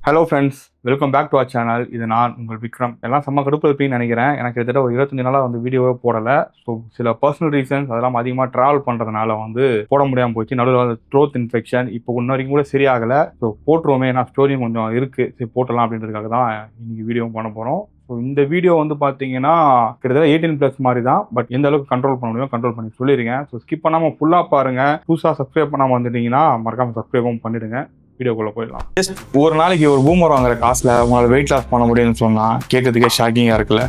Hello friends, welcome back to our channel. இது நான் உங்கள் விக்ரம். எல்லாம் செம்ம கடுப்பு இருப்பீங்கன்னு நினைக்கிறேன். எனக்கு கிட்டத்தட்ட ஒரு 25 நாளாக வீடியோவே போடலை. ஸோ சில பர்சனல் ரீசன்ஸ் அதெல்லாம் அதிகமாக ட்ராவல் பண்ணுறதுனால போட முடியாமல் போச்சு. நடுவில் த்ரோத் இன்ஃபெக்ஷன் இப்போ இன்ன வரைக்கும் கூட சரியாகலை. ஸோ போட்டுருவோமே, ஏன்னா ஸ்டோரியும் கொஞ்சம் இருக்குது, சரி போட்டலாம் அப்படின்றதுக்காக தான் இன்னைக்கு வீடியோ பண்ண போகிறோம். ஸோ இந்த வீடியோ பார்த்தீங்கன்னா கிட்டத்தட்ட 18+ மாதிரி தான். பட் எந்த அளவுக்கு கண்ட்ரோல் பண்ண முடியும் கண்ட்ரோல் பண்ணி சொல்லிடுங்க. ஸோ ஸ்கிப் பண்ணாமல் ஃபுல்லாக பாருங்கள். புதுசாக சப்ஸ்கிரைப் பண்ணாமல் வந்துட்டீங்கன்னா மறக்காமல் சப்ஸ்கிரைபும் பண்ணிவிடுங்க. வீடியோக்குள்ளே போயிடலாம். ஜஸ்ட் ஒரு நாளைக்கு ஒரு பூமர் வாங்குற காசில் உங்களால் வெயிட் லாஸ் பண்ண முடியும்னு சொன்னால் கேட்கறதுக்கே ஷாக்கிங்காக இருக்குல்ல.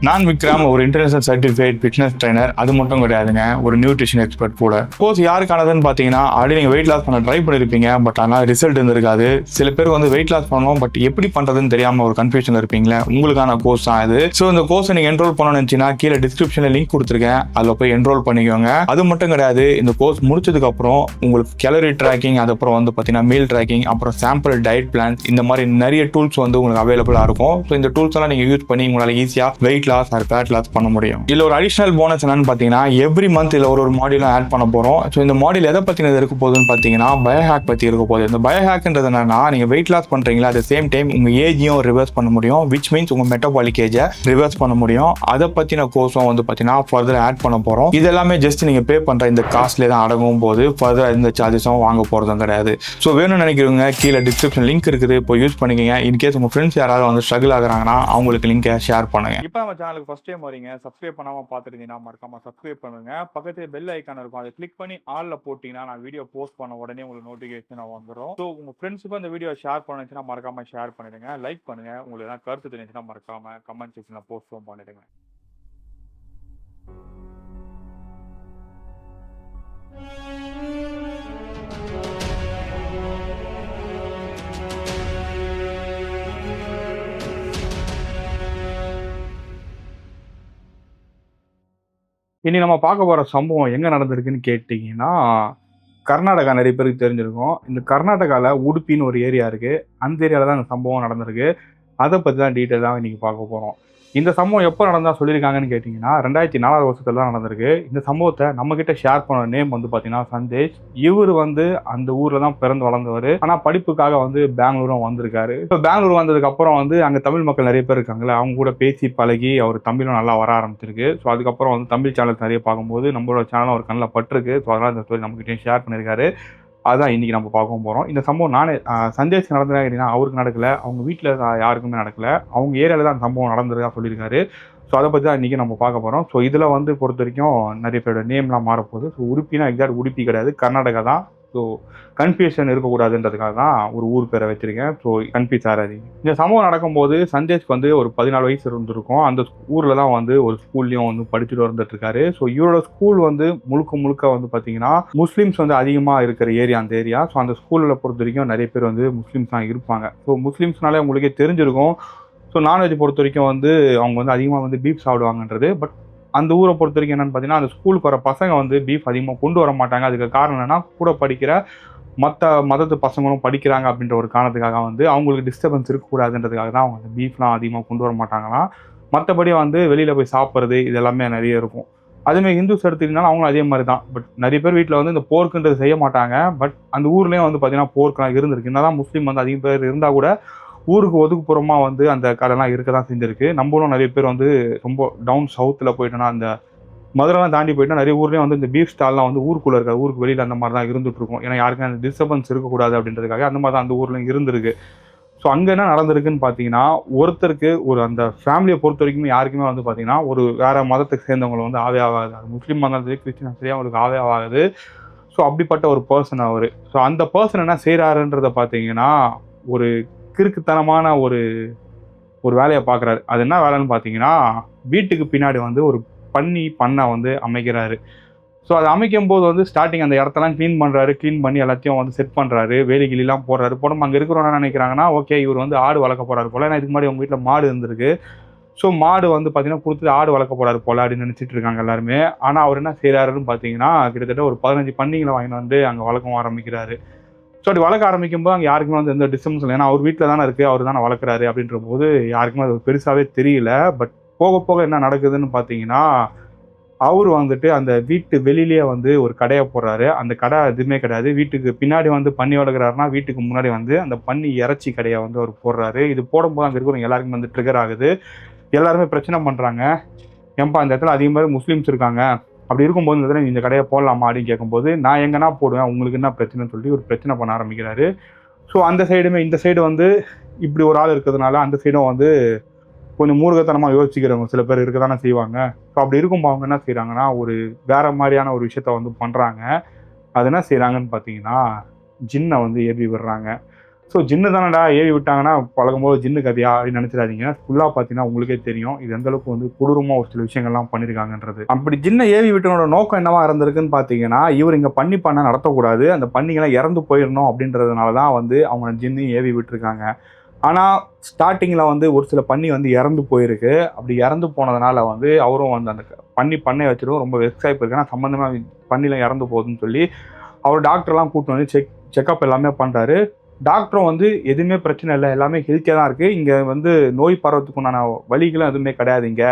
நான் விக்ரம் ஒரு இன்டர்நேஷனல் சர்டிஃபைட் ஃபிட்னஸ் ட்ரைனர். அது மட்டும் கிடையாதுங்க, ஒரு நியூட்ரிஷன் எக்ஸ்பர்ட் கூட. கோர்ஸ் யாருக்கானதுன்னு பார்த்தீங்கன்னா ஆல்ரெடி நீங்கள் வெயிட் லாஸ் பண்ண ட்ரை பண்ணியிருப்பீங்க, பட் ஆனால் ரிசல்ட் இருந்திருக்காது. சில பேர் வெயிட் லாஸ் பண்ணணும், பட் எப்படி பண்ணுறதுன்னு தெரியாமல் ஒரு கன்ஃபியூஷன் இருப்பீங்களே, உங்களுக்கான கோர்ஸ் தான் இது. ஸோ இந்த கோர்ஸை நீங்கள் என்ரோல் பண்ணணும்னு நினச்சின்னா கீழே டிஸ்கிரிப்ஷனில் லிங்க் கொடுத்துருக்கேன், அதில் போய் என்ரோல் பண்ணிக்கோங்க. அது மட்டும் கிடையாது, இந்த கோர்ஸ் முடிச்சதுக்கப்புறம் உங்களுக்கு கேலரி ட்ராக்கிங், அதுக்கப்புறம் பார்த்தீங்கன்னா மீல் ட்ராக்கிங், அப்புறம் சாம்பிள் டயட் பிளான், இந்த மாதிரி நிறைய டூல்ஸ் உங்களுக்கு அவைலபிளாக இருக்கும். ஸோ இந்த டூல்ஸ் எல்லாம் நீங்கள் யூஸ் பண்ணி உங்களால் ஈஸியாக weight loss or fat loss பண்ண முடியும். இதுல ஒரு அடிஷனல் போனஸ் என்னன்னு பாத்தீங்கன்னா, எவ்ரி மந்த் இதுல ஒரு மாடியூலும் ஆட் பண்ண போறோம். ஸோ இந்த மாடியூல் எதை பத்தினது இருக்க போகுதுன்னு பாத்தீங்கன்னா பயோஹேக் பத்தி இருக்க போகுது. இந்த பயோஹேக்ன்றது என்னன்னா, நீங்க வெயிட் லாஸ் பண்றீங்களா, அட் சேம் டைம் உங்க ஏஜையும் ரிவர்ஸ் பண்ண முடியும், விச் மீன்ஸ் உங்க மெட்டபாலிக் ஏஜை ரிவர்ஸ் பண்ண முடியும். அதை பத்தின கோர்ஸும் பாத்தீங்கன்னா ஃபர்தர் ஆட் பண்ண போறோம். இது எல்லாமே ஜஸ்ட் நீங்க பே பண்ற இந்த காஸ்ட்ல தான் அடங்கும் போது ஃபர்தர் இந்த சார்ஜஸும் வாங்க போறதும் கிடையாது. ஸோ வேணும்னு நினைக்கிறவங்க கீழே டிஸ்கிரிப்ஷன் லிங்க் இருக்குது, இப்போ யூஸ் பண்ணிக்கங்க. இன்கேஸ் உங்க ஃப்ரெண்ட்ஸ் யாராவது ஸ்ட்ரகிள் ஆகுறாங்கன்னா அவங்களுக்கு லிங்கை ஷேர் பண்ணுங்க. இப்போ நம்ம சேனலுக்கு ஃபர்ஸ்ட் டைம் வரீங்க, சப்ஸ்கிரைப் பண்ணாம பார்த்துருந்தீங்கன்னா மறக்காம சப்ஸ்கிரைப் பண்ணுங்க. பக்கத்துல பெல் ஐக்கான் இருக்கும், அதை கிளிக் பண்ணி ஆல்ல போட்டீங்கன்னா நான் வீடியோ போஸ்ட் பண்ண உடனே உங்களுக்கு நோட்டிஃபிகேஷன் வந்துடும். ஸோ உங்க ஃப்ரெண்ட்ஸுக்கும் அந்த வீடியோ ஷேர் பண்ணுச்சுன்னா மறக்காம ஷேர் பண்ணிடுங்க, லைக் பண்ணுங்க. உங்களுக்கு ஏதாவது கருத்து தெரிஞ்சுன்னா மறக்காம கமெண்ட் செக்ஷன்ல போஸ்டும் பண்ணிடுங்க. இனி நம்ம பார்க்க போகிற சம்பவம் எங்கே நடந்திருக்குன்னு கேட்டிங்கன்னா, கர்நாடகா நிறைய பேருக்கு தெரிஞ்சிருக்கும். இந்த கர்நாடகாவில் உடுப்பின்னு ஒரு ஏரியா இருக்குது. அந்த ஏரியாவில் தான் இந்த சம்பவம் நடந்திருக்கு. அதை பற்றி தான் டீட்டெயிலாக இன்றைக்கி பார்க்க போகிறோம். இந்த சம்பவம் எப்போ நடந்தா சொல்லியிருக்காங்கன்னு கேட்டிங்கன்னா 2004 வருஷத்துல தான் நடந்திருக்கு. இந்த சம்பவத்தை நம்மக்கிட்ட ஷேர் பண்ண நேம் பார்த்தீங்கன்னா சந்தேஷ். இவர் அந்த ஊரில் தான் பிறந்து வளர்ந்தவர். ஆனால் படிப்புக்காக பெங்களூரும் வந்திருக்காரு. இப்போ பெங்களூர் வந்ததுக்கப்புறம் அங்கே தமிழ் மக்கள் நிறைய பேர் இருக்காங்களே, அவங்க கூட பேசி பழகி அவர் தமிழும் நல்லா வர ஆரம்பிச்சிருக்கு. ஸோ அதுக்கப்புறம் தமிழ் சேனல்ஸ் நிறைய பார்க்கும்போது நம்மளோட சேனலும் ஒரு கண்ணில் பட்டிருக்கு. ஸோ அதனால் இந்த ஸ்டோரி நம்மக்கிட்டையும் ஷேர் பண்ணியிருக்காரு. அதுதான் இன்றைக்கி நம்ம பார்க்க போகிறோம். இந்த சம்பவம் சந்தேஷ் நடந்ததா கேட்டிங்கன்னா அவருக்கு நடக்கலை, அவங்க வீட்டில் யாருக்குமே நடக்கலை, அவங்க ஏரியாவில் தான் அந்த சம்பவம் நடந்ததா சொல்லியிருக்காரு. ஸோ அதை பற்றி தான் இன்றைக்கி நம்ம பார்க்க போகிறோம். ஸோ இதில் பொறுத்த வரைக்கும் நிறைய பேரோட நேம்லாம் மாறப்போகுது. ஸோ உடுப்பினா எக்ஸாக்ட் உடுப்பி கிடையாது, கர்நாடகா தான். ஸோ கன்ஃபியூஷன் இருக்கக்கூடாதுன்றதுக்காக தான் ஒரு ஊர் பேரை வச்சுருக்கேன். ஸோ கன்ஃபியூஸ் ஆகாதீங்க. இந்த சம்பவம் நடக்கும்போது சந்தேஷ்க்கு ஒரு 14 வயசு இருந்திருக்கும். அந்த ஊரில் தான் ஒரு ஸ்கூல்லையும் படிச்சுட்டு வந்துட்டுருக்காரு. ஸோ இவரோட ஸ்கூல் முழுக்க முழுக்க பார்த்தீங்கன்னா முஸ்லீம்ஸ் அதிகமாக இருக்கிற ஏரியா அந்த ஏரியா. ஸோ அந்த ஸ்கூலில் பொறுத்த வரைக்கும் நிறைய பேர் முஸ்லீம்ஸ் தான் இருப்பாங்க. ஸோ முஸ்லீம்ஸ்னாலே உங்களுக்கே தெரிஞ்சிருக்கும். ஸோ நான்வெஜ் பொறுத்த வரைக்கும் அவங்க அதிகமாக பீஃப் சாப்பிடுவாங்கன்றது. பட் அந்த ஊரை பொறுத்த வரைக்கும் என்னென்னு பார்த்தீங்கன்னா, அந்த ஸ்கூலுக்கு வர பசங்க பீஃப் அதிகமாக கொண்டு வர மாட்டாங்க. அதுக்கு காரணம் என்னென்னா, கூட படிக்கிற மற்ற மதத்து பசங்களும் படிக்கிறாங்க அப்படின்ற ஒரு காரணத்துக்காக அவங்களுக்கு டிஸ்டர்பன்ஸ் இருக்கக்கூடாதுன்றதுக்காக தான் அவங்க அந்த பீஃப்லாம் அதிகமாக கொண்டு வர மாட்டாங்களாம். மற்றபடி வெளியில் போய் சாப்பிட்றது இது எல்லாமே நிறைய இருக்கும். அதுமாதிரி ஹிந்துஸ் எடுத்துக்கிட்டாலும் அவங்களும் அதே மாதிரி தான். பட் நிறைய பேர் வீட்டில் இந்த போர்க்குன்றது செய்ய மாட்டாங்க. பட் அந்த ஊர்லேயும் பார்த்தீங்கன்னா போர்க்கெலாம் இருந்திருக்கு. என்னதான் முஸ்லீம் அதிக பேர் இருந்தால் கூட ஊருக்கு ஒதுக்குப்புறமாக அந்த கடைலாம் இருக்க தான் செஞ்சுருக்கு. நம்மளும் நிறைய பேர் ரொம்ப டவுன் சவுத்தில் போயிட்டோன்னா, அந்த மதுரைலாம் தாண்டி போயிட்டோன்னா நிறைய ஊர்லேயும் இந்த பீஃப் ஸ்டால்லாம் ஊருக்குள்ளே இருக்காது, ஊருக்கு வெளியில் அந்த மாதிரி தான் இருந்துகிட்ருக்கும். ஏன்னா யாருக்கும் அந்த டிஸ்டர்பன்ஸ் இருக்கக்கூடாது அப்படின்றதுக்காக அந்த மாதிரி தான் அந்த ஊர்லேயும் இருந்திருக்கு. ஸோ அங்கே என்ன நடந்திருக்குன்னு பார்த்தீங்கன்னா, ஒருத்தருக்கு அந்த ஃபேமிலியை பொறுத்த வரைக்கும் யாருக்குமே பார்த்தீங்கன்னா ஒரு வேறு மதத்துக்கு சேர்ந்தவங்களை ஆவே ஆகாது. அது முஸ்லீம் மதம் கிறிஸ்டின் சரியாக அவங்களுக்கு ஆவே ஆகாது. ஸோ அப்படிப்பட்ட ஒரு பர்சன் அவர். ஸோ அந்த பர்சன் என்ன செய்கிறாருன்றதை பார்த்தீங்கன்னா, ஒரு கிறுக்குத்தனமான ஒரு வேலையை பார்க்குறாரு. அது என்ன வேலைன்னு பார்த்தீங்கன்னா, வீட்டுக்கு பின்னாடி ஒரு பண்ணை அமைக்கிறாரு. ஸோ அதை அமைக்கும் போது ஸ்டார்டிங் அந்த இடத்தெல்லாம் க்ளீன் பண்ணி எல்லாத்தையும் செட் பண்ணுறாரு, வேலிகிலாம் போடுறாரு. போடும் அங்கே இருக்கிறவங்க என்ன நினைக்கிறாங்கன்னா, ஓகே இவர் ஆடு வளர்க்க போகிறாரு போல். ஏன்னா இதுக்கு முன்னாடி அவங்க வீட்டில் மாடு இருந்திருக்கு. ஸோ மாடு பார்த்தீங்கன்னா கொடுத்துட்டு ஆடு வளர்க்க போகிறாரு போல் அப்படின்னு நினச்சிட்டு இருக்காங்க எல்லாருமே. ஆனால் அவர் என்ன செய்கிறாருன்னு பார்த்தீங்கன்னா, கிட்டத்தட்ட ஒரு 15 பன்னிகளை வாங்கிட்டு அவங்க வளர்க்க ஆரம்பிக்கிறாரு. ஸோ அப்படி வளர்க்க ஆரம்பிக்கும்போது அங்கே யாருக்குமே எந்த டிஸ்டர்பன்ஸ் இல்லை. ஏன்னா அவர் வீட்டில் தானே இருக்குது, அவர் தானே வளர்க்குறாரு அப்படின்ற போது யாருக்குமே அது பெருசாகவே தெரியல. பட் போக போக என்ன நடக்குதுன்னு பார்த்தீங்கன்னா, அவரு வந்துட்டு அந்த வீட்டு வெளியிலேயே வந்து ஒரு கடைய போடுறாரு. அந்த கடை எதுவுமே கிடையாது. வீட்டுக்கு பின்னாடி வந்து பன்னி வளர்க்குறாருன்னா, வீட்டுக்கு முன்னாடி வந்து அந்த பன்னி இறைச்சி கடைய வந்து அவரு போடுறாரு. இது போடும்போது அங்க இருக்கிறவங்க எல்லாருக்குமே வந்து ட்ரிகர் ஆகுது. எல்லாருமே பிரச்சனை பண்றாங்க. "ஏம்பா இந்த இடத்துல அதிகமா முஸ்லிம்ஸ் இருக்காங்க. அப்படி இருக்கும்போது இந்த இடத்துல நீ இந்த கடைய போடலாமா?" அப்படின்னு கேட்கும்போது, "நான் எங்கன்னா போடுவேன். உங்களுக்கு என்ன பிரச்சனைன்னு?" சொல்லி ஒரு பிரச்சனை பண்ண ஆரம்பிக்கிறாரு. ஸோ அந்த சைடுமே இந்த சைடு வந்து இப்படி ஒரு ஆள் இருக்கிறதுனால, அந்த சைடும் வந்து கொஞ்சம் மூர்க்கத்தனமா யோசிக்கிறவங்க சில பேர் இருக்க தானே செய்வாங்க. ஸோ அப்படி இருக்கும்போது அவங்க என்ன செய்றாங்கன்னா, ஒரு வேற மாரியான ஒரு விஷயத்த வந்து பண்றாங்க. அது என்ன செய்றாங்கன்னு பார்த்தீங்கன்னா, ஜின்ன வந்து ஏவி விடுறாங்க. ஸோ ஜின்னு தானடா ஏவி விட்டாங்கன்னா, பழகும்போது ஜின்னு கதையா அப்படின்னு நினைச்சிடாதீங்க. ஃபுல்லா பார்த்தீங்கன்னா உங்களுக்கே தெரியும். இது எந்த அளவுக்கு வந்து கொடூரமா ஒரு சில விஷயங்கள்லாம் பண்ணியிருக்காங்கன்றது. அப்படி ஜின்ன ஏவி விட்டவனோட நோக்கம் என்னவா இருந்திருக்குன்னு பார்த்தீங்கன்னா, இவர் இங்க பன்னி பண்ண நடத்தக்கூடாது. அந்த பன்னிங்கலாம் இறந்து போயிரணும் அப்படின்றதுனால தான் வந்து அவங்க ஜின்னையும் ஏவி விட்டுருக்காங்க. ஆனா, ஸ்டார்ட்டிங்ல வந்து ஒரு சில பன்னி வந்து இறந்து போயிருக்கு. அப்படி இறந்து போனதுனால வந்து அவரும் வந்து அந்த பன்னி பண்ணைய வச்சுட்டு ரொம்ப வெக்ஸ் ஆயி போயிருக்கு. ஏன்னா சம்மந்தமா பன்னிலாம் இறந்து போகுதுன்னு சொல்லி, அவர் டாக்டர்லாம் கூட்டிட்டு வந்து செக்கப் எல்லாமே பண்றாரு. டாக்டரும் வந்து எதுவுமே பிரச்சனை இல்ல. எல்லாமே ஹெல்த்தியா தான் இருக்கு. இங்க வந்து நோய் பரவறதுக்கு உண்டான வழிகளும் எதுவுமே கிடையாது இங்க.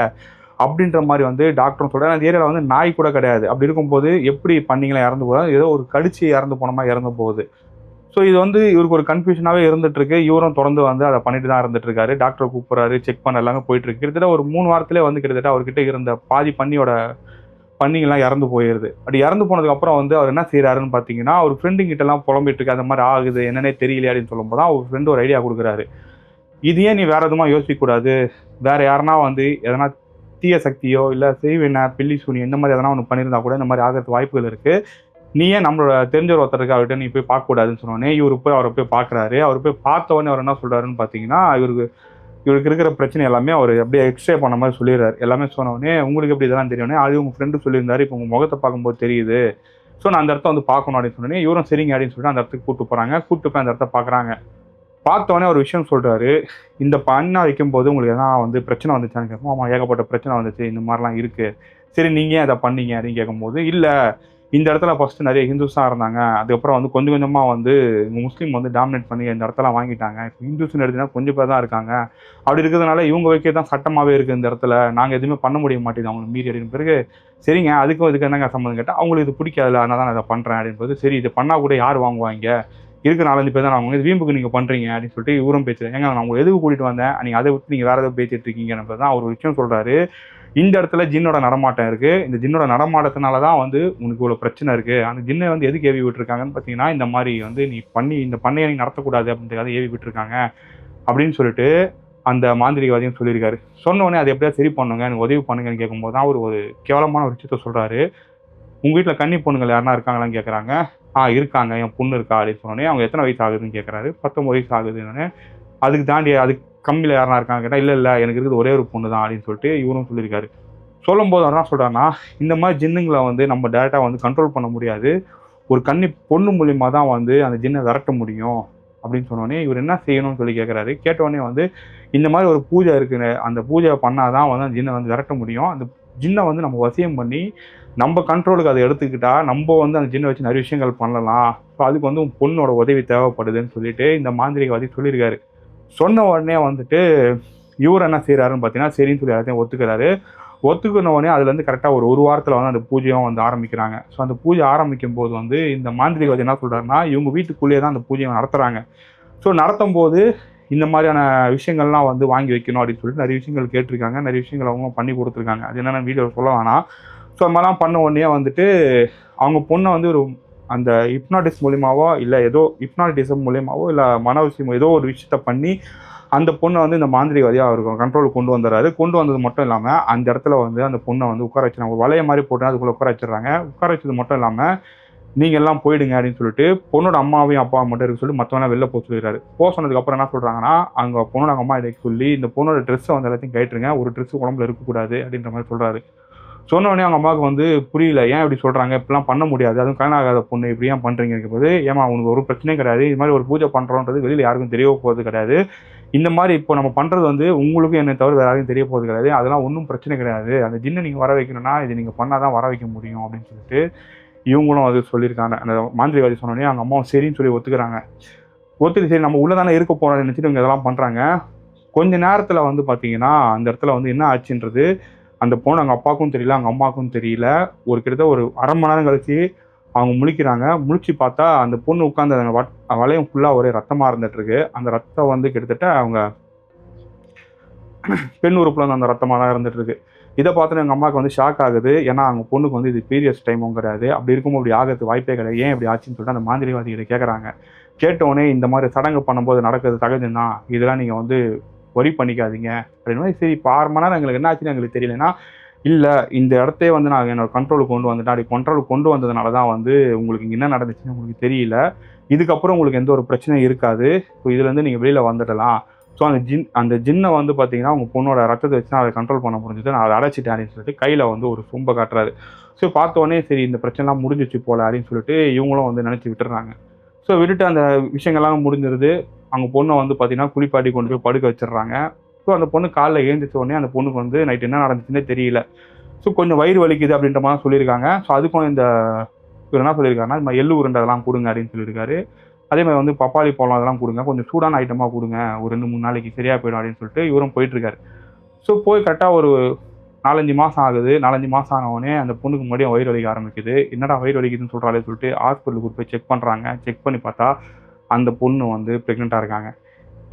அப்படின்ற மாரி வந்து டாக்டரும் சொல்றாரு. அந்த ஏரியால வந்து நாய் கூட கிடையாது. அப்படி இருக்கும்போது எப்படி பன்னிங்கலாம் இறந்து போகுது? ஏதோ ஒரு கடிச்சு இறந்து போன மாரி இறந்து போகுது. ஸோ இது வந்து இவருக்கு ஒரு கன்ஃபியூஷனாவே இருந்துட்டு இருக்கு. இவரும் தொடர்ந்து வந்து அத பண்ணிட்டு தான் இருந்துட்டு இருக்காரு. டாக்டர கூப்பிடுறாரு, செக் பண்ண எல்லாமே போயிட்டு இருக்கு. கிட்டத்தட்ட ஒரு 3 வாரத்திலே வந்து கிட்டத்தட்ட அவர்கிட்ட இருந்த பாதி பன்னிங்கலாம் இறந்து போயிருது. அப்படி இறந்து போனதுக்கு அப்புறம் வந்து அவர் என்ன செய்றாருன்னு பார்த்தீங்கன்னா, அவர் ஃப்ரெண்டுங்க கிட்டலாம் புலம்பிட்டு இருக்கு. அந்த மாரி ஆகுது, என்னன்னே தெரியலையே அப்படின்னு சொல்லும்போது தான் அவர் ஃப்ரெண்ட் ஒரு ஐடியா குடுக்குறாரு. இது ஏன் நீ வேற எதுவுமா யோசிக்க கூடாது? வேற யாருனா வந்து எதனா தீய சக்தியோ, இல்ல செய்வின, பில்லி சூனியம் இந்த மாரி எதனா ஒண்ணு பண்ணியிருந்தா கூட இந்த மாரி ஆகறதுக்கு வாய்ப்புகள் இருக்கு. நீ ஏன் நம்மளோட தெரிஞ்சவர் ஒருத்தர் இருக்காரு, அவர்ட்ட நீ போய் பார்க்கக்கூடாதுன்னு சொன்னோனே, இவரு போய் அவர போய் பார்க்குறாரு. அவரு போய் பார்த்த உடனே அவர் என்ன சொல்றாருன்னு பார்த்தீங்கன்னா, இவருக்கு இருக்கிற பிரச்சனை எல்லாமே அவரு அப்படியே எக்ஸ்ட்ரே பண்ண மாரி சொல்லிடுறாரு. எல்லாமே சொன்ன உடனே, "உங்களுக்கு எப்படி இதெல்லாம் தெரியும்னே?" அது உங்க ஃப்ரெண்டு சொல்லியிருந்தாரு. இப்போ உங்க முகத்த பார்க்கும்போது தெரியுது. ஸோ நான் அந்த இடத்த வந்து பார்க்கணும் அப்படின்னு சொன்னோனே, இவரும் சரிங்க அப்படின்னு சொல்லிட்டு அந்த இடத்துக்கு கூட்டு போறாங்க. கூட்டு போய் அந்த இடத்த பார்க்குறாங்க. பார்த்த உடனே ஒரு விஷயம் சொல்றாரு. "இந்த பண்ண வைக்கும்போது உங்களுக்கு எதனா வந்து பிரச்சனை வந்துச்சான்னு?" கேட்கவும், "ஆமா ஏகப்பட்ட பிரச்சனை வந்துச்சு. இந்த மாரிலாம் இருக்கு." "சரி நீங்க ஏன் இத பண்ணீங்க?" அப்படின்னு கேட்கும்போது, "இல்ல இந்த இடத்துல ஃபர்ஸ்ட் நெறைய ஹிந்துஸ் தான் இருந்தாங்க. அதுக்கப்புறம் வந்து கொஞ்சம் கொஞ்சமா வந்து முஸ்லீம் வந்து டாமினேட் பண்ணி இந்த இடத்தலாம் வாங்கிட்டாங்க. இப்ப ஹிந்துஸ்ன்னு எடுத்தீங்கன்னா கொஞ்சம் பேர் தான் இருக்காங்க. அப்படி இருக்கிறதுனால இவங்க வைக்கிறது தான் சட்டமாவே இருக்கு இந்த இடத்துல. நாங்க எதுவுமே பண்ண முடிய மாட்டேங்குது அவங்கள மீறி அப்படின்னு பிறகு, சரிங்க அதுக்கும் இதுக்கும் என்னங்க சம்மந்தம் கேட்டா, அவங்களுக்கு இது பிடிக்காதுல்ல அதனால தான் நான் இத பண்றேன் அப்படின்போது, சரி இது பண்ணா கூட யார் வாங்குவாங்க? இருக்கிற 4, 5 பேர் தான் வாங்குவாங்க. இது வீம்புக்கு நீங்க பண்றீங்க அப்படின்னு சொல்லிட்டு இவரும் பேசுறாரு. ஏங்க நான் உங்கள எதுக்கு கூட்டிட்டு வந்தேன்? நீங்க அத விட்டு நீங்க வேற ஏதோ பேசிட்டு இருக்கீங்கன்னு தான் அவர் ஒரு விஷயம் சொல்றாரு. இந்த இடத்துல ஜின்னோட நடமாட்டம் இருக்கு. இந்த ஜின்னோட நடமாட்டத்தினால தான் வந்து உனக்கு இவ்வளோ பிரச்சனை இருக்கு. அந்த ஜின்ன வந்து எதுக்கு ஏவி விட்டுருக்காங்கன்னு பார்த்தீங்கன்னா, இந்த மாரி வந்து நீ இந்த பண்ணைய நீ நடத்தக்கூடாது அப்படின்றதுக்காக ஏவி விட்டுருக்காங்க. அப்படின்னு சொல்லிட்டு அந்த மாந்திரீகவாதியும் சொல்லியிருக்காரு. சொன்ன உடனே அத எப்படியாவது சரி பண்ணுங்க. எனக்கு உதவி பண்ணுங்கன்னு கேட்கும்போது தான் அவரு ஒரு கேவலமான ஒரு விஷயத்த சொல்றாரு. உங்க வீட்ல கன்னி பொண்ணுங்கள் யாருனா இருக்காங்களான்னு கேட்கறாங்க. இருக்காங்க. என் பொண்ணு இருக்கா அப்படின்னு சொன்னோனே, அவங்க எத்தன வயசு ஆகுதுன்னு கேட்கறாரு. 19 வயசு ஆகுதுன்னோனே, அதுக்கு தாண்டி அதுக்கு கம்மியில யாருனா இருக்காங்கன்னு கேட்டா, இல்ல எனக்கு இருக்கிறது ஒரே ஒரு பொண்ணு தான் அப்படின்னு சொல்லிட்டு இவரும் சொல்லியிருக்காரு. சொல்லும்போது அவர் என்ன சொல்றாருன்னா, இந்த மாரி ஜின்னுங்கள வந்து நம்ம டைரக்ட்டா வந்து கண்ட்ரோல் பண்ண முடியாது. ஒரு கன்னி பொண்ணு மூலியமா தான் வந்து அந்த ஜின்ன விரட்ட முடியும் அப்படின்னு சொன்னோனே, இவர் என்ன செய்யணும்னு சொல்லி கேட்கறாரு. கேட்டவுடனே வந்து இந்த மாரி ஒரு பூஜை இருக்குங்க. அந்த பூஜைய பண்ணா தான் வந்து அந்த ஜின்ன வந்து விரட்ட முடியும். அந்த ஜின்ன வந்து நம்ம வசியம் பண்ணி, நம்ம கண்ட்ரோலுக்கு அத எடுத்துக்கிட்டா, நம்ப வந்து அந்த ஜின்ன வச்சு நெறைய விஷயங்கள் பண்ணலாம். ஸோ அதுக்கு வந்து உன் பொண்ணோட உதவி தேவைப்படுதுன்னு சொல்லிட்டு இந்த மாந்திரீகவாதி சொல்லியிருக்காரு. சொன்ன உடனே வந்துட்டு இவரு என்ன செய்றாருன்னு பார்த்தீங்கன்னா, சரின்னு சொல்லி எல்லாத்தையும் ஒத்துக்கிறாரு. ஒத்துக்குன உடனே அதுலேருந்து கரெக்ட்டா ஒரு வாரத்தில வந்து அந்த பூஜையும் வந்து ஆரம்பிக்கிறாங்க. ஸோ அந்த பூஜை ஆரம்பிக்கும்போது வந்து இந்த மாந்திரீகவாதி என்ன சொல்றாருன்னா, இவங்க வீட்டுக்குள்ளேயே தான் அந்த பூஜைய நடத்துறாங்க. ஸோ நடத்தும்போது இந்த மாதிரியான விஷயங்கள்லாம் வந்து வாங்கி வைக்கணும் அப்படின்னு சொல்லிட்டு நெறைய விஷயங்கள் கேட்டிருக்காங்க. நெறைய விஷயங்கள் அவங்க பண்ணி குடுத்துருக்காங்க. அது என்னன்னு வீடியோல சொல்ல வேணாம். ஸோ அது மாரிலாம் பண்ண உடனே வந்துட்டு அவங்க பொண்ண வந்து ஒரு அந்த ஹிப்னாட்டிஸ் மூலியமாவோ, இல்ல ஏதோ ஹிப்னாட்டிசம் மூலியமாவோ, இல்ல மனவசியம் ஏதோ ஒரு விஷயத்த பண்ணி அந்த பொண்ண வந்து இந்த மாந்திரீகவாதியா அவரு கண்ட்ரோலுக்கு கொண்டு வந்துர்றாரு. கொண்டு வந்தது மட்டும் இல்லாம, அந்த இடத்துல வந்து அந்த பொண்ண வந்து உட்கார வச்சுறாங்க. ஒரு வளைய மாரி போட்டு அதுக்குள்ள உட்கார வச்சுர்றாங்க. உட்கார வச்சது மட்டும் இல்லாம, நீங்க எல்லாம் போயிடுங்க அப்படின்னு சொல்லிட்டு, பொண்ணோட அம்மாவையும், அப்பாவையும் மட்டும் இருக்க சொல்லி மத்தவங்கலாம் வெளில போ சொல்லிடுறாரு. சொன்னதுக்கு அப்புறம் என்ன சொல்றாங்கன்னா, அங்க பொண்ணோட அம்மா இத சொல்லி, இந்த பொண்ணோட ட்ரெஸ்ஸ வந்து எல்லாத்தையும் கழட்டுருங்க. ஒரு ட்ரெஸ் உடம்புல இருக்கக்கூடாது அப்படின்ற மாரி சொல்றாரு. சொன்ன உடனே அவங்க அம்மாவுக்கு வந்து புரியல. ஏன் இப்படி சொல்றாங்க? இப்படிலாம் பண்ண முடியாது. அதுவும் கல்யாணம் ஆகாத பொண்ணு இப்படி ஏன் பண்றீங்கன்னு கேட்கும்போது, ஏம்மா உனக்கு ஒரு பிரச்சனையும் கிடையாது. இது மாரி ஒரு பூஜை பண்றோன்றது வெளியில யாருக்கும் தெரிய போறது கிடையாது. இந்த மாரி இப்போ நம்ம பண்றது வந்து உங்களுக்கும் என்னை தவிர வேற யாருக்கும் தெரிய போறது கிடையாது. அதெல்லாம் ஒண்ணும் பிரச்சனை கிடையாது. அந்த ஜின்ன நீங்க வர வைக்கணும்னா, இது நீங்க பண்ணா தான் வர வைக்க முடியும் அப்படின்னு சொல்லிட்டு, இவங்களும் அது சொல்லியிருக்காங்க. அந்த மாந்திரிகவாதி சொன்ன உடனே அவங்க அம்மாவும் சரின்னு சொல்லி ஒத்துக்கிறாங்க. ஒத்துட்டு சரி நம்ம உள்ள தானே இருக்க போறோம்னு நினைச்சுட்டு இவங்க இதெல்லாம் பண்றாங்க. கொஞ்ச நேரத்துல வந்து பார்த்தீங்கன்னா, அந்த இடத்துல வந்து என்ன ஆச்சுன்றது, அந்த பொண்ணு அவங்க அப்பாவுக்கும் தெரியல, அவங்க அம்மாவுக்கும் தெரியல. கிட்டத்தட்ட ஒரு 1/2 மணி நேரம் கழிச்சு அவங்க முழிக்கிறாங்க. முழிச்சு பார்த்தா அந்த பொண்ணு உட்காந்து அந்த வளையம் ஃபுல்லா ஒரே ரத்தமா இருந்துட்டு இருக்கு. அந்த ரத்தம் வந்து கிட்டத்தட்ட அவங்க பெண் உறுப்புல இருந்து அந்த ரத்தமா தான் இருந்துட்டு இருக்கு. இதை பார்த்தோன்னே எங்கள் அம்மாவுக்கு வந்து ஷாக் ஆகுது. ஏன்னா அவங்க பொண்ணுக்கு வந்து இது பீரியட்ஸ் டைமும் கிடையாது. அப்படி இருக்கும்போது இப்படி ஆகிறதுக்கு வாய்ப்பே கிடையாது. ஏன் இப்படி ஆச்சுன்னு சொல்லிட்டு அந்த மாந்திரிகவாதிகிட்ட கேட்குறாங்க. கேட்டவுடனே இந்த மாதிரி சடங்கு பண்ணும்போது நடக்கிறது சகஜம் தான். இதெல்லாம் நீங்கள் வந்து ஒரி பண்ணிக்காதீங்க அப்படின்னு. சரி இப்போ 6 மணி நேரம் எங்களுக்கு என்ன ஆச்சுன்னு எங்களுக்கு தெரியலன்னா, இல்லை இந்த இடத்தையே வந்து நான் என்னோட கண்ட்ரோலுக்கு கொண்டு வந்துட்டேன். அப்படி கண்ட்ரோலுக்கு கொண்டு வந்ததுனால தான் வந்து உங்களுக்கு இங்கே என்ன நடந்துச்சுன்னு உங்களுக்கு தெரியல. இதுக்கப்புறம் உங்களுக்கு எந்த ஒரு பிரச்சனையும் இருக்காது. ஸோ இதுலேருந்து நீங்கள் வெளியில் வந்துடலாம். ஸோ அந்த ஜின்னை வந்து பார்த்தீங்கன்னா உங்கள் பொண்ணோட ரத்தத்தை வச்சு அதை கண்ட்ரோல் பண்ண முடிஞ்சது. நான் அதை அடைச்சிட்டேன் அப்படின்னு சொல்லிட்டு கையில் வந்து ஒரு சொம்பை காட்டுறாரு. ஸோ பார்த்தோன்னே சரி இந்த பிரச்சனைலாம் முடிஞ்சிச்சு போல அப்படின்னு சொல்லிட்டு இவங்களும் வந்து நினச்சி விட்டுறாங்க. ஸோ விட்டுட்டு அந்த விஷயங்கள்லாம் முடிஞ்சிருது. அவங்க பொண்ணை வந்து பார்த்தீங்கன்னா குளிப்பாட்டி கொண்டு போய் படுக்க வச்சிடுறாங்க. ஸோ அந்த பொண்ணு காலைல எழுந்திரிச்ச உடனே அந்த பொண்ணுக்கு வந்து நைட்டு என்ன நடந்துச்சுன்னே தெரியல. ஸோ கொஞ்சம் வயிறு வலிக்குது அப்படின்ற மாதிரி சொல்லியிருக்காங்க. ஸோ அதுக்கும் இந்த இவர் என்ன சொல்லியிருக்காருன்னா, இது மாதிரி எள்ளு உருண்டை அதெல்லாம் கொடுங்க அப்படின்னு சொல்லியிருக்காரு. அதே மாதிரி வந்து பப்பாளி பழம் அதெல்லாம் கொடுங்க, கொஞ்சம் சூடான ஐட்டமாக கொடுங்க, ஒரு 2-3 நாளைக்கு சரியாக போயிடும் அப்படின்னு சொல்லிட்டு இவரும் போயிட்டுருக்காரு. ஸோ போய் கரெக்டாக ஒரு 4-5 மாதம் ஆகுது. 4-5 மாதம் ஆனவுடனே அந்த பொண்ணுக்கு மறுபடியும் வயிறு வலிக்க ஆரம்பிக்குது. என்னடா வயிறு வலிக்குதுன்னு சொல்கிறாளே சொல்லிட்டு ஹாஸ்பிட்டலுக்கு போய் செக் பண்ணுறாங்க. செக் பண்ணி பார்த்தா அந்த பொண்ணு வந்து ப்ரெக்னெண்ட்டாக இருக்காங்க.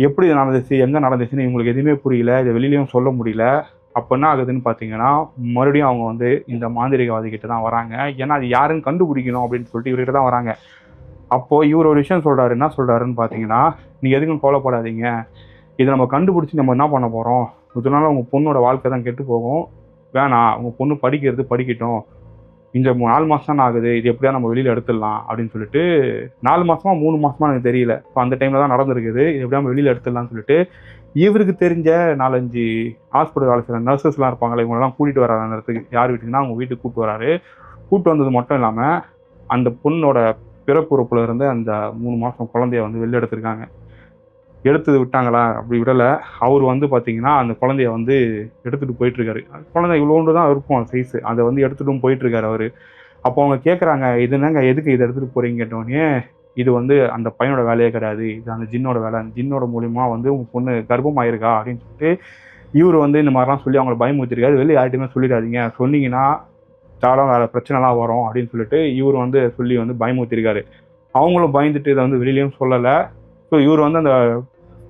எப்படி இது நடந்துச்சு, எங்கே நடந்துச்சுன்னு இவங்களுக்கு எதுவுமே புரியல. இதை வெளியிலையும் சொல்ல முடியல. அப்போ என்ன ஆகுதுன்னு பார்த்தீங்கன்னா, மறுபடியும் அவங்க வந்து இந்த மாந்திரிகவாதிகிட்ட தான் வராங்க. ஏன்னா அது யாருன்னு கண்டுபிடிக்கணும் அப்படின்னு சொல்லிட்டு இவர்கிட்ட தான் வராங்க. அப்போது இவர் ஒரு விஷயம் சொல்கிறாரு. என்ன சொல்கிறாருன்னு பார்த்தீங்கன்னா, நீங்கள் எதுக்கும் கவலைப்படாதீங்க. இதை நம்ம கண்டுபிடிச்சி நம்ம என்ன பண்ண போகிறோம், இதனால உங்கள் பொண்ணோட வாழ்க்கை தான் கெட்டு போகும். வேணாம், உங்கள் பொண்ணு படிக்கிறது படிக்கட்டும். இந்த 4 மாதம் தானே ஆகுது, இது எப்படியா நம்ம வெளியில் எடுத்துடலாம் அப்படின்னு சொல்லிட்டு 4 மாதமா 3 மாதமா எனக்கு தெரியல. இப்போ அந்த டைமில் தான் நடந்திருக்குது. இது எப்படியா நம்ம வெளியில் எடுத்துடலாம்னு சொல்லிட்டு இவருக்கு தெரிஞ்ச 4-5 ஹாஸ்பிட்டல் வேலை செய்கிற நர்சஸ்லாம் இருப்பாங்களே, இவங்களெல்லாம் கூட்டிகிட்டு வராரு அந்த இடத்துக்கு. யார் வீட்டுக்குன்னா அவங்க வீட்டுக்கு கூப்பிட்டு வராரு. கூப்பிட்டு வந்தது மட்டும் இல்லாமல் அந்த பொண்ணோட பிறப்புறுப்புல இருந்து அந்த 3 மாதம் குழந்தைய வந்து வெளில எடுத்திருக்காங்க. எடுத்து விட்டாங்களா, அப்படி விடலை. அவர் வந்து பார்த்தீங்கன்னா அந்த குழந்தைய வந்து எடுத்துகிட்டு போயிட்டுருக்காரு. குழந்தை இவ்வளோண்டு தான் இருக்கும் சைஸு. அதை வந்து எடுத்துகிட்டும் போயிட்டுருக்காரு அவர். அப்போ அவங்க கேட்குறாங்க, இது என்னங்க எதுக்கு இதை எடுத்துகிட்டு போகிறீங்க கேட்டோடனே, இது வந்து அந்த பையனோட வேலையே கிடையாது, இது அந்த ஜின்னோட வேலை. அந்த ஜின்னோட மூலிமா வந்து உங்கள் பொண்ணு கர்ப்பமாயிருக்கா அப்படின்னு சொல்லிட்டு இவர் வந்து இந்த மாதிரிலாம் சொல்லி அவங்கள பயமுறுத்திருக்காரு. வெளியே யார்கிட்டையுமே சொல்லிடாதீங்க, சொன்னீங்கன்னா தாராளம் வேறு பிரச்சனைலாம் வரும் அப்படின்னு சொல்லிட்டு இவர் வந்து சொல்லி வந்து பயமுறுத்திருக்காரு. அவங்களும் பயந்துட்டு இதை வந்து வெளியிலையும் சொல்லலை. ஸோ இவர் வந்து அந்த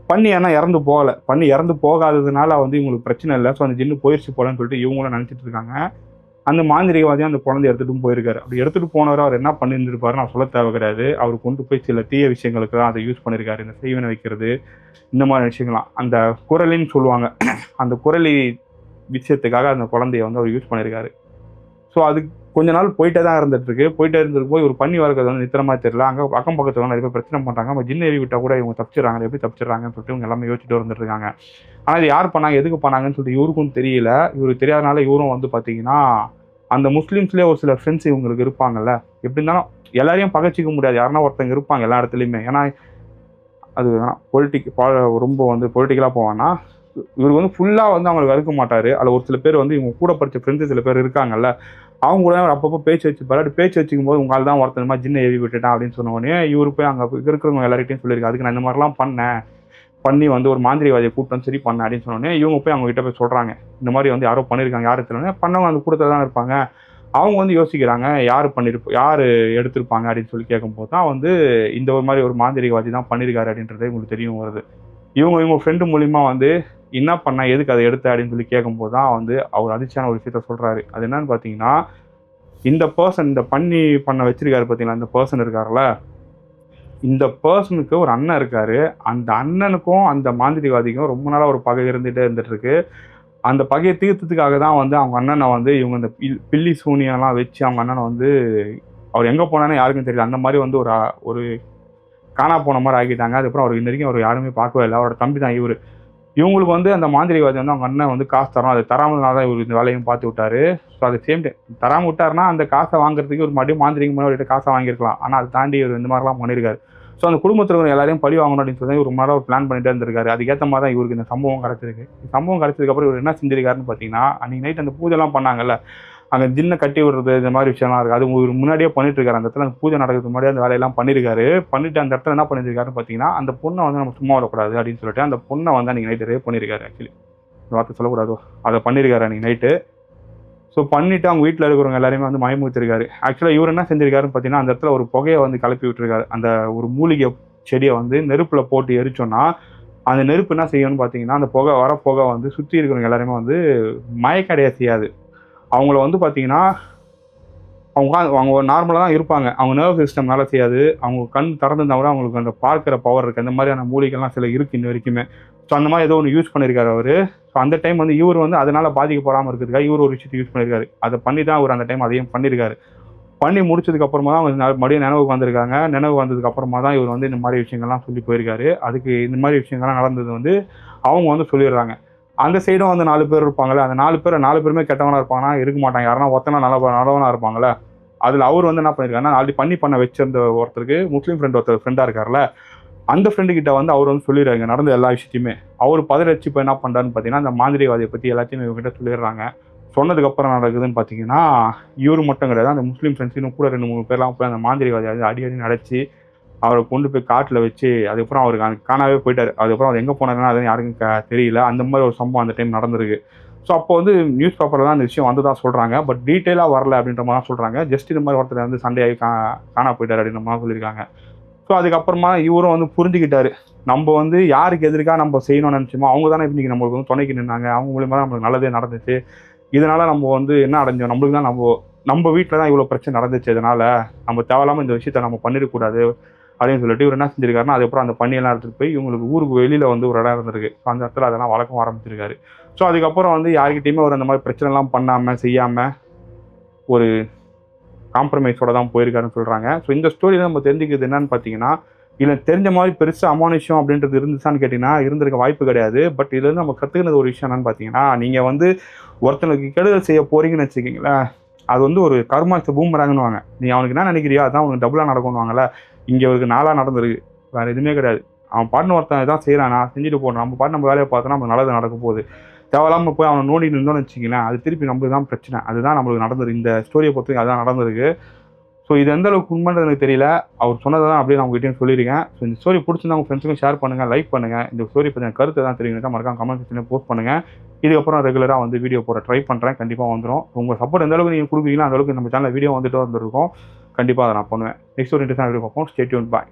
பண்ணி ஏன்னா இறந்து போகலை. பண்ணி இறந்து போகாததுனால வந்து இவங்களுக்கு பிரச்சனை இல்லை. ஸோ அந்த ஜின்னு போயிடுச்சு போலன்னு சொல்லிட்டு இவங்களும் நினச்சிட்டு இருக்காங்க. அந்த மாந்திரிகவாதியும் அந்த குழந்தைய எடுத்துகிட்டும் போயிருக்காரு. அப்படி எடுத்துகிட்டு போனவர் அவர் என்ன பண்ணியிருந்திருப்பாரு நான் சொல்ல தேவை கிடையாது. அவர் கொண்டு போய் சில தீய விஷயங்களுக்கு தான் அதை யூஸ் பண்ணியிருக்காரு. இந்த செய்வனை வைக்கிறது, இந்த மாதிரி விஷயங்கள்லாம் அந்த குரலின்னு சொல்லுவாங்க. அந்த குரலி விஷயத்துக்காக அந்த குழந்தைய வந்து அவர் யூஸ் பண்ணியிருக்காரு. ஸோ அது கொஞ்ச நாள் போயிட்டே தான் இருந்துகிட்ருக்கு. போயிட்டே இருந்திருக்கும் போது ஒரு பண்ணி வளர்க்கறது வந்து நித்திரமா தெரியல. அங்கே அக்கம் பக்கத்தில் நிறைய பேர் பிரச்சனை பண்ணுறாங்க. நம்ம ஜின்ன ஏவி விட்டால் கூட இவங்க தப்பிச்சிடறாங்க, எப்படி தப்பிச்சிடறாங்கன்னு சொல்லிட்டு இவங்க எல்லாமே யோசிச்சுட்டு வந்துட்டுருக்காங்க. ஆனால் இது யார் பண்ணாங்க, எதுக்கு பண்ணாங்கன்னு சொல்லிட்டு இவருக்கும் தெரியல. இவருக்கு தெரியாதனால இவரும் வந்து பார்த்தீங்கன்னா அந்த முஸ்லீம்ஸ்லேயே ஒரு சில ஃப்ரெண்ட்ஸ் இவங்களுக்கு இருப்பாங்கல்ல. எப்படி இருந்தாலும் எல்லாரையும் பகைச்சிக்க முடியாது, யாருன்னா ஒருத்தங்க இருப்பாங்க எல்லா இடத்துலையுமே. ஏன்னா அது ரொம்ப வந்து பொலிட்டிக்கலாக போவான்னா இவர் வந்து ஃபுல்லாக வந்து அவங்களுக்கு வெறுக்க மாட்டார். அதில் ஒரு சில பேர் வந்து இவங்க கூட படித்த ஃப்ரெண்ட்ஸு சில பேர் இருக்காங்கல்ல, அவங்க கூட அப்பப்போ பேச்சு வச்சுப்பாரு. அப்படி பேச்சு வச்சுக்கும் போது உங்களால் தான் ஒருத்தர் மாதிரி ஜின்ன ஏவி விட்டுட்டான் அப்படின்னு சொன்ன உடனே இவர் போய் அங்கே இருக்கிறவங்க எல்லார்கிட்டையும் சொல்லியிருக்காரு, அதுக்கு நான் இந்த மாதிரிலாம் பண்ணி வந்து ஒரு மாந்திரிகவாதியை கூப்பிட்டு சரி பண்ணேன் அப்படின்னு சொன்னோடனே இவங்க போய் அவங்க கிட்ட போய் சொல்கிறாங்க, இந்த மாதிரி வந்து யாரோ பண்ணியிருக்காங்க. யார் தெரியல பண்ணவங்க அந்த கூட்டத்தில் தான் இருப்பாங்க. அவங்க வந்து யோசிக்கிறாங்க யார் எடுத்திருப்பாங்க அப்படின்னு சொல்லி கேட்கும்போது தான் வந்து இந்த ஒரு மாதிரி ஒரு மாந்திரிகவாதி தான் பண்ணியிருக்காரு அப்படின்றதே உங்களுக்கு தெரியும் வருது. இவங்க ஃப்ரெண்டு மூலிமா வந்து என்ன பண்ண, எதுக்கு அதை எடுத்த அப்படின்னு சொல்லி கேட்கும்போது தான் வந்து அவர் அதிர்ச்சியான ஒரு விஷயத்த சொல்கிறாரு. அது என்னன்னு பார்த்தீங்கன்னா, இந்த பர்சன் இந்த பண்ண வச்சிருக்காரு பார்த்தீங்களா, இந்த பர்சன் இருக்காருல்ல, இந்த பர்சனுக்கு ஒரு அண்ணன் இருக்காரு. அந்த அண்ணனுக்கும் அந்த மாந்திரிகவாதிக்கும் ரொம்ப நாளாக ஒரு பகை இருந்துகிட்டே இருக்கு. அந்த பகையை தீர்த்தத்துக்காக தான் வந்து அவங்க அண்ணனை வந்து இவங்க இந்த பில்லி சூனியெல்லாம் வச்சு அவங்க அண்ணனை வந்து அவர் எங்கே போனான்னு யாருக்கும் தெரியல. அந்த மாதிரி வந்து ஒரு காணா போன மாதிரி ஆக்கிட்டாங்க. அதுக்கப்புறம் அவர் இன்ன வரைக்கும் அவர் யாருமே பார்க்கவே இல்லை. அவரோட தம்பி தான் இவர். இவங்களுக்கு வந்து அந்த மாந்திரிகவாதி வந்து அவங்க அண்ணன் வந்து காசு தரோம், அதை தராமதுனால தான் இவர் இந்த வேலையும் பார்த்து விட்டாரு. ஸோ அது சேம் டைம் தராமல் விட்டாருன்னா அந்த காசை வாங்குறதுக்கு ஒரு மறுபடியும் மாந்திரிகம் முன்னாடி காசை வாங்கியிருக்கலாம். ஆனால் அதை தாண்டி இவர் இந்த மாதிரிலாம் பண்ணியிருக்காரு. ஸோ அந்த குடும்பத்தில் எல்லாரையும் பழி வாங்கணும் அப்படின்னு சொல்லி ஒரு மாதிரி ஒரு பிளான் பண்ணிட்டே இருந்திருக்காரு. அதுக்கேற்ற மாதிரி தான் இவருக்கு இந்த சம்பவம் கிடச்சிருக்கு. சம்பவம் கிடச்சதுக்கப்புறம் இவர் என்ன செஞ்சிருக்காருன்னு பார்த்தீங்கன்னா, அன்றைக்கி நைட் அந்த பூஜைலாம் பண்ணாங்கல்ல, அங்கே ஜின்னை கட்டி விடுறது இந்த மாதிரி விஷயம்லாம் இருக்குது. அது ஒரு முன்னாடியே பண்ணிட்டு இருக்காரு. அந்த இடத்துல அந்த பூஜை நடக்கிறதுக்கு முன்னாடியே அந்த வேலையெல்லாம் பண்ணியிருக்காரு. பண்ணிட்டு அந்த இடத்துல என்ன பண்ணியிருக்காருன்னு பார்த்தீங்கன்னா, அந்த பொண்ணை வந்து நம்ம சும்மா விடக்கூடாது அப்படின்னு சொல்லிட்டு அந்த பொண்ணை வந்து அன்றைக்கி நைட்டு ரேப் பண்ணியிருக்காரு. ஆக்சுவலி இந்த வார்த்தை சொல்லக்கூடாதோ, அதை பண்ணியிருக்காரு அன்றைக்கி நைட்டு. ஸோ பண்ணிவிட்டு அவங்க வீட்டில் இருக்கிறவங்க எல்லாருமே வந்து மயமுத்திருக்காரு. ஆக்சுவலாக இவர் என்ன செஞ்சிருக்காருன்னு பார்த்தீங்கன்னா, அந்த இடத்துல ஒரு புகையை வந்து கிளப்பி விட்டுருக்காரு. அந்த ஒரு மூலிகை செடியை வந்து நெருப்பில் போட்டு எரிச்சோன்னா, அந்த நெருப்பு என்ன செய்யும்னு பார்த்தீங்கன்னா, அந்த புகை வந்து சுற்றி இருக்கிறவங்க எல்லாருமே வந்து மயக்கடைய செய்யாது. அவங்கள வந்து பார்த்தீங்கன்னா, அவங்க நார்மலா தான் இருப்பாங்க. அவங்க நர்வஸ் சிஸ்டம் வேலை செய்யாது. அவங்க கண் திறந்திருந்தா கூட அவங்களுக்கு அந்த பார்க்கிற பவர் இருக்கு. அந்த மாதிரியான மூலிகைலாம் சில இருக்கு இன்ன வரைக்குமே. ஸோ அந்த மாதிரி ஏதோ ஒண்ணு யூஸ் பண்ணியிருக்காரு அவரு. ஸோ அந்த டைம் வந்து இவரு வந்து அதனால பாதிக்கப்படாம இருக்கிறதுக்காக இவரு ஒரு விஷயத்த யூஸ் பண்ணியிருக்காரு. அத பண்ணி தான் அவரு அந்த டைம் அதையும் பண்ணியிருக்காரு. பண்ணி முடிச்சதுக்கு அப்புறமா தான் அவங்க மறுபடியும் நினைவுக்கு வந்திருக்காங்க. நினைவு வந்ததுக்கு அப்புறமா தான் இவர் வந்து இந்த மாதிரி விஷயங்கள்லாம் சொல்லி போயிருக்காரு. அதுக்கு இந்த மாதிரி விஷயங்கள்லாம் நடந்தது வந்து அவங்க வந்து சொல்லிடுறாங்க. அந்த சைடும் வந்து 4 பேர் இருப்பாங்கல்ல. அந்த 4 பேருமே கெட்டவனா இருப்பாங்கன்னா இருக்க மாட்டாங்க. யாருன்னா ஒருத்தனா நல்லவனா இருப்பாங்கல்ல. அதுல அவரு வந்து என்ன பண்ணியிருக்காருன்னா, ஆல்ரெடி பண்ண வச்சிருந்த ஒருத்தருக்கு முஸ்லீம் ஒருத்தர் ஃப்ரெண்டா இருக்கார்ல, அந்த ஃப்ரெண்டு கிட்ட வந்து அவர் வந்து சொல்லிடுறாங்க நடந்த எல்லா விஷயத்தையுமே. அவரு பதறி இப்ப என்ன பண்றாருன்னு பார்த்தீங்கன்னா, அந்த மாந்திரிகவாதிய பத்தி எல்லாத்தையுமே இவங்ககிட்ட சொல்லிடுறாங்க. சொன்னதுக்கு அப்புறம் நடக்குதுன்னு பார்த்தீங்கன்னா, இவரு மட்டும் கிடையாது. அந்த முஸ்லீம் ஃப்ரெண்ட்ஸ் இன்னும் கூட 2, 3 பேர்லாம் போய் அந்த மாந்திரிகவாதிய அடி அடின்னு அடிச்சு, அவர கொண்டு போய் காட்டுல வச்சு, அதுக்கப்புறம் அவரு காணாமவே போயிட்டாரு. அதுக்கப்புறம் அவர் எங்க போனாருன்னா, அது யாருக்கும் தெரியல. அந்த மாரி ஒரு சம்பவம் அந்த டைம் நடந்திருக்கு. ஸோ அப்போ வந்து நியூஸ் பேப்பர்ல தான் இந்த விஷயம் வந்ததா சொல்றாங்க. பட் டீட்டெயிலா வரல அப்படின்ற மாரி தான் சொல்றாங்க. ஜஸ்ட் இந்த மாரி ஒருத்தர் வந்து சண்டையாகி காணாம போயிட்டாரு அப்படின்ற மாரி சொல்லியிருக்காங்க. ஸோ அதுக்கப்புறமா இவரும் வந்து புரிஞ்சுக்கிட்டாரு. நம்ப வந்து யாருக்கு எதிர்க்கா நம்ம செய்யணும்னு நினைச்சோமோ, அவங்க தானே இன்னைக்கு நம்மளுக்கு வந்து துணைக்கு நின்னாங்க. அவங்க மூலியமா தான் நம்மளுக்கு நல்லதே நடந்துச்சு. இதனால நம்ம வந்து என்ன அடைஞ்சோம்? நம்மளுக்கு தான் நம்ம வீட்ல தான் இவ்வளோ பிரச்சனை நடந்துச்சு. இதனால நம்ம தேவையில்லாம இந்த விஷயத்த நம்ம பண்ணிடக்கூடாது அப்படின்னு சொல்லிட்டு இவர் என்ன செஞ்சிருக்காருன்னா, அதுக்கப்புறம் அந்த பண்ணியெல்லாம் எடுத்துட்டு போய் இவங்களுக்கு ஊருக்கு வெளியில வந்து ஒரு இடம் இருந்திருக்கு. அந்த இடத்துல அதெல்லாம் வளர்க்க ஆரம்பிச்சிருக்காரு. ஸோ அதுக்கப்புறம் வந்து யார்கிட்டயுமே அவர் அந்த மாதிரி பிரச்சனைலாம் பண்ணாம, செய்யாம ஒரு காம்ப்ரமைஸோட தான் போயிருக்காருன்னு சொல்றாங்க. ஸோ இந்த ஸ்டோரியில நம்ம தெரிஞ்சுக்கிறது என்னன்னு பார்த்தீங்கன்னா, இதுல தெரிஞ்ச மாதிரி பெருசா அமானுஷ்யம் அப்படின்றது இருந்துச்சான்னு கேட்டீங்கன்னா, இருந்திருக்க வாய்ப்பு கிடையாது. பட் இதுலேருந்து நம்ம கத்துக்கினது ஒரு விஷயம் என்னன்னு பார்த்தீங்கன்னா, நீங்க வந்து ஒருத்தனுக்கு கெடுதல் செய்ய போறீங்கன்னு வச்சுக்கங்களேன், அது வந்து ஒரு கர்மா இஸ் பூமராங்னுவாங்க. நீ அவனுக்கு என்ன நினைக்கிறியோ அதான் அவனுக்கு டபுளா நடக்கும்னுவாங்கல்ல. இங்க இவருக்கு 4ஆ நடந்திருக்கு. வேற எதுவுமே கிடையாது. அவன் பாட்டுன்னு ஒருத்தன் இதான் செய்றான், நான் செஞ்சுட்டு போறேன். நம்ம பாட்டு நம்ம வேலைய பார்த்தோம்னா நமக்கு நல்லது நடக்க போகுது. தேவையில்லாம போய் அவன நோண்டிட்டு இருந்தோம்னு வச்சுக்கங்களேன், அது திருப்பி நம்மளுக்கு தான் பிரச்சனை. அதுதான் நம்மளுக்கு நடந்திருக்கு. இந்த ஸ்டோரிய பொறுத்தவரைக்கும் அதான் நடந்திருக்கு. ஸோ இது எந்த அளவுக்கு உண்மைன்றது எனக்கு தெரியல. அவர் சொன்னத தான் அப்படியே நான் உங்ககிட்டயும் சொல்லியிருக்கேன். ஸோ இந்த ஸ்டோரி பிடிச்சிருந்தா உங்க ஃப்ரெண்ட்ஸுக்கும் ஷேர் பண்ணுங்க, லைக் பண்ணுங்க. இந்த ஸ்டோரி பத்தின கருத்து எதாவது தெரியும்னா மறக்காம கமெண்ட் செக்ஷன்ல போஸ்ட் பண்ணுங்க. இதுக்கப்புறம் ரெகுலரா வந்து வீடியோ போட ட்ரை பண்றேன். கண்டிப்பா வந்துரும். உங்க சப்போர்ட் எந்த அளவுக்கு நீங்க குடுக்குறீங்களோ அந்த அளவுக்கு நம்ம சேனல்ல வீடியோ வந்துட்டு வந்துருக்கும். கண்டிப்பா அத நான் பண்ணுவேன். நெக்ஸ்ட் ஒரு இன்ட்ரெஸ்டான வீடியோ பார்ப்போம். Stay tuned. பாய்.